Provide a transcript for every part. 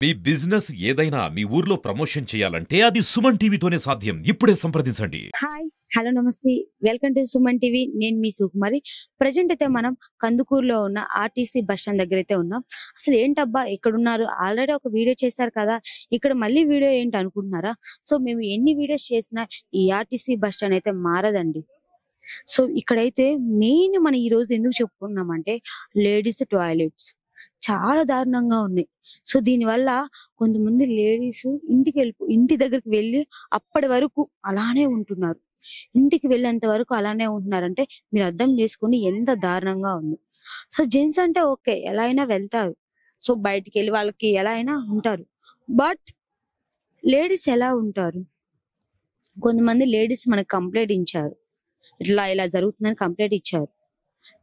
మీ business ఏదైనా మీ ఊర్లో promotion చేయాలంటే అది సుమన్ టీవీతోనే సాధ్యం. ఇప్పుడే సంప్రదించండి. హాయ్ హలో నమస్తే వెల్కమ్ టు సుమన్ టీవీ. నేను మీ సుకుమారి. ప్రజెంట్ అయితే మనం కందుకూరులో ఉన్న ఆర్టీసీ బస్ స్టాండ్ దగ్గర అయితే ఉన్నాం. అసలు ఏంటబ్బా ఎక్కడున్నారు, ఆల్రెడీ ఒక వీడియో చేశారు కదా, ఇక్కడ మళ్ళీ వీడియో ఏంటి అనుకుంటున్నారా? సో మేము ఎన్ని వీడియోస్ చేసినా ఈ ఆర్టీసీ బస్ స్టాండ్ అయితే మారదండి. సో ఇక్కడైతే మెయిన్ మనం ఈ రోజు ఎందుకు చెప్పుకున్నామంటే లేడీస్ టాయిలెట్స్ చాలా దారుణంగా ఉన్నాయి. సో దీనివల్ల కొంతమంది లేడీస్ ఇంటి దగ్గరికి వెళ్ళి అప్పటి వరకు అలానే ఉంటున్నారు. ఇంటికి వెళ్ళేంత వరకు అలానే ఉంటున్నారంటే మీరు అర్థం చేసుకోండి ఎంత దారుణంగా ఉంది. సో జెంట్స్ అంటే ఓకే ఎలా అయినా వెళ్తారు, సో బయటికి వెళ్ళి వాళ్ళకి ఎలా అయినా ఉంటారు. బట్ లేడీస్ ఎలా ఉంటారు? కొంతమంది లేడీస్ మనకు కంప్లైంట్ ఇచ్చారు, ఇట్లా ఇలా జరుగుతుందని కంప్లైంట్ ఇచ్చారు.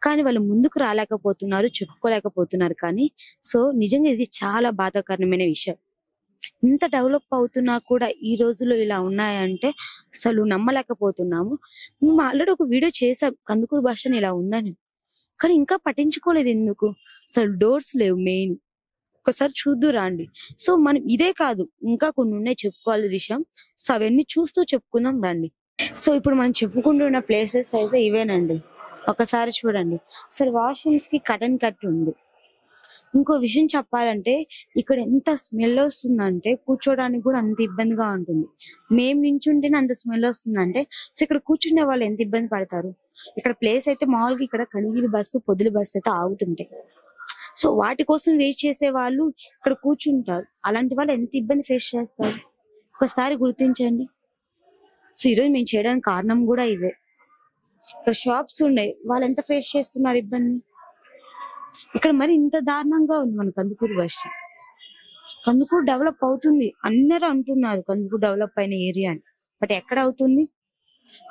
కానీ వాళ్ళు ముందుకు రాలేకపోతున్నారు, చెప్పుకోలేకపోతున్నారు. కానీ సో నిజంగా ఇది చాలా బాధాకరమైన విషయం. ఇంత డెవలప్ అవుతున్నా కూడా ఈ రోజుల్లో ఇలా ఉన్నాయంటే అసలు నమ్మలేకపోతున్నాము. మేము ఆల్రెడీ ఒక వీడియో చేసాం కందుకూరు బస్ స్టాండ్ ఇలా ఉందని, కానీ ఇంకా పట్టించుకోలేదు. ఎందుకు? అసలు డోర్స్ లేవు. మెయిన్ ఒకసారి చూద్దు రాండి. సో మనం ఇదే కాదు ఇంకా కొన్ని ఉన్నాయి చెప్పుకోవాల్సిన విషయం. సో అవన్నీ చూస్తూ చెప్పుకుందాం రండి. సో ఇప్పుడు మనం చెప్పుకుంటున్న ప్లేసెస్ అయితే ఇవేనండి. ఒకసారి చూడండి, అసలు వాష్రూమ్స్ కి కటన్ కట్ ఉంది. ఇంకో విషయం చెప్పాలంటే ఇక్కడ ఎంత స్మెల్ వస్తుందంటే కూర్చోడానికి కూడా అంత ఇబ్బందిగా ఉంటుంది. మేము నించుంటేనే అంత స్మెల్ వస్తుందంటే సో ఇక్కడ కూర్చునే వాళ్ళు ఎంత ఇబ్బంది పడతారు. ఇక్కడ ప్లేస్ అయితే మామూలుగా ఇక్కడ కనిగిరి బస్సు పొదిలి బస్సు అయితే ఆగుతుంటాయి. సో వాటి కోసం వెయిట్ చేసే వాళ్ళు ఇక్కడ కూర్చుంటారు. అలాంటి వాళ్ళు ఎంత ఇబ్బంది ఫేస్ చేస్తారు ఒకసారి గుర్తించండి. సో ఈరోజు మేము చేయడానికి కారణం కూడా ఇదే. ఇక్కడ షాప్స్ ఉన్నాయి, వాళ్ళు ఎంత ఫేస్ చేస్తున్నారు ఇబ్బంది. ఇక్కడ మరి ఇంత దారుణంగా ఉంది మన Kandukur bus stand. Kandukur develop అవుతుంది అందరూ అంటున్నారు, కందుకూరు డెవలప్ అయిన ఏరియా అని. బట్ ఎక్కడ అవుతుంది?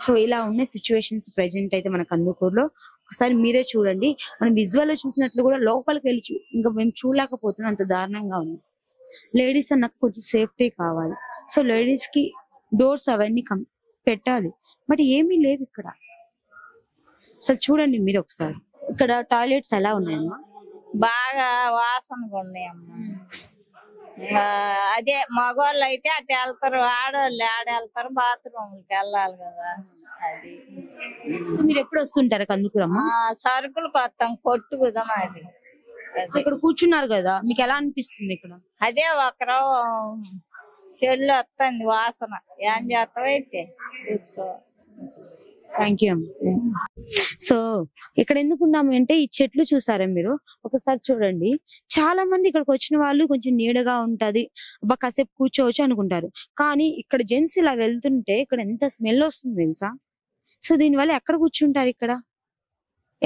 సో ఇలా ఉన్న సిచ్యువేషన్స్ ప్రెసెంట్ అయితే మన కందుకూరులో. ఒకసారి మీరే చూడండి. మనం విజువల్ లో చూసినట్లు కూడా లోపలికి వెళ్ళి ఇంకా మేము చూడలేకపోతున్నాం, అంత దారుణంగా ఉంది. లేడీస్ అన్నాక కొంచెం సేఫ్టీ కావాలి. సో లేడీస్ కి డోర్స్ అవన్నీ పెట్టాలి, బట్ ఏమీ లేవు ఇక్కడ. అసలు చూడండి మీరు ఒకసారి ఇక్కడ టాయిలెట్స్ ఎలా ఉన్నాయమ్మా? బాగా వాసనగా ఉన్నాయమ్మా. అదే మగవాళ్ళు అయితే అటు వెళ్తారు, ఆడవాళ్ళు వెళ్తారు, బాత్రూమ్కి వెళ్ళాలి కదా. అది సో మీరు ఎప్పుడు వస్తుంటారా కందుకూరమ్మా? సరుకులు కొత్తాం కొట్టుకుదాం. అది సో ఇక్కడ కూర్చున్నారు కదా, మీకు ఎలా అనిపిస్తుంది ఇక్కడ? అదే ఒకరు చెల్లు వస్తుంది వాసన, ఏం చేస్తావైతే కూర్చో. థ్యాంక్ యూ అమ్మ. సో ఇక్కడ ఎందుకున్నాము అంటే ఈ చెట్లు చూసారా మీరు? ఒకసారి చూడండి. చాలా మంది ఇక్కడికి వచ్చిన వాళ్ళు కొంచెం నీడగా ఉంటది, అబ్బా కాసేపు కూర్చోవచ్చు అనుకుంటారు. కానీ ఇక్కడ జెంట్స్ ఇలా వెళ్తుంటే ఇక్కడ ఎంత స్మెల్ వస్తుంది తెలుసా? సో దీనివల్ల ఎక్కడ కూర్చుంటారు? ఇక్కడ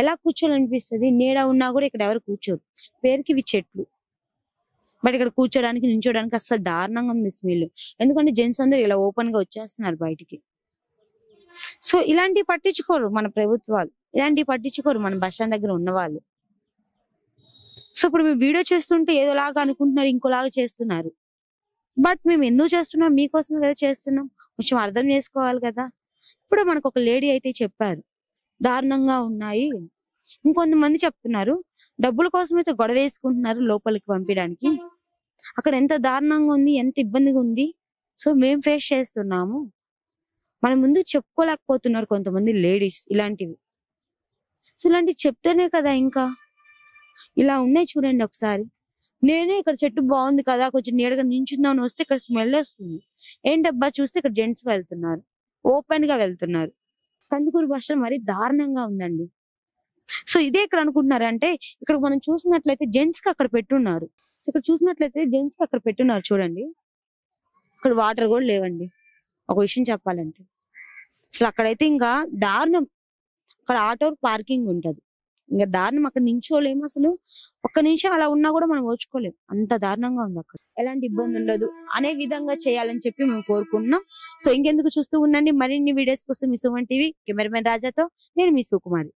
ఎలా కూర్చోాలనిపిస్తుంది? నీడ ఉన్నా కూడా ఇక్కడ ఎవరు కూర్చోరు. పేరుకి ఇవి చెట్లు, బట్ ఇక్కడ కూర్చోడానికి నించోడానికి అసలు దారుణంగా ఉంది స్మెల్. ఎందుకంటే జెంట్స్ అందరు ఇలా ఓపెన్ గా వచ్చేస్తున్నారు బయటికి. సో ఇలాంటివి పట్టించుకోరు మన ప్రభుత్వాలు, ఇలాంటివి పట్టించుకోరు మన బస్ స్టాండ్ దగ్గర ఉన్న వాళ్ళు. సో ఇప్పుడు మేము వీడియో చేస్తుంటే ఏదోలాగా అనుకుంటున్నారు, ఇంకోలాగా చేస్తున్నారు. బట్ మేము ఎందుకు చేస్తున్నాం? మీకోసమే కదా చేస్తున్నాం, కొంచెం అర్థం చేసుకోవాలి కదా. ఇప్పుడు మనకు ఒక లేడీ అయితే చెప్పారు దారుణంగా ఉన్నాయి. ఇంకొంతమంది చెప్తున్నారు డబ్బుల కోసం అయితే గొడవ వేసుకుంటున్నారు లోపలికి పంపించడానికి. అక్కడ ఎంత దారుణంగా ఉంది, ఎంత ఇబ్బందిగా ఉంది. సో మేము ఫేస్ చేస్తున్నాము. మన ముందు చెప్పుకోలేకపోతున్నారు కొంతమంది లేడీస్ ఇలాంటివి. సో ఇలాంటివి చెప్తేనే కదా ఇంకా ఇలా ఉన్నాయి. చూడండి ఒకసారి. నేనే ఇక్కడ చెట్టు బాగుంది కదా కొంచెం నీడగా నించుందామని వస్తే ఇక్కడ స్మెల్ వస్తుంది. ఏంటబ్బా చూస్తే ఇక్కడ జెంట్స్ వెళ్తున్నారు, ఓపెన్ గా వెళ్తున్నారు. కందుకూరు బస్ స్టాండ్ మరి దారుణంగా ఉందండి. సో ఇదే ఇక్కడ అనుకుంటున్నారు అంటే ఇక్కడ మనం చూసినట్లయితే జెంట్స్ కి అక్కడ పెట్టున్నారు. సో ఇక్కడ చూసినట్లయితే జెంట్స్ కి అక్కడ పెట్టున్నారు చూడండి. ఇక్కడ వాటర్ కూడా లేవండి ఒక విషయం చెప్పాలంటే. అసలు అక్కడైతే ఇంకా దారుణం. అక్కడ ఆటో పార్కింగ్ ఉంటది, ఇంకా దారుణం. అక్కడ నించోలేము అసలు. ఒక్క నిమిషం అలా ఉన్నా కూడా మనం ఓర్చుకోలేము, అంత దారుణంగా ఉంది. అక్కడ ఎలాంటి ఇబ్బంది ఉండదు అనే విధంగా చేయాలని చెప్పి మేము కోరుకుంటున్నాం. సో ఇంకెందుకు చూస్తూ ఉండండి మరిన్ని వీడియోస్ కోసం మీ సుమన్ టీవీ. కెమెరామెన్ రాజాతో నేను మీ సుకుమారి.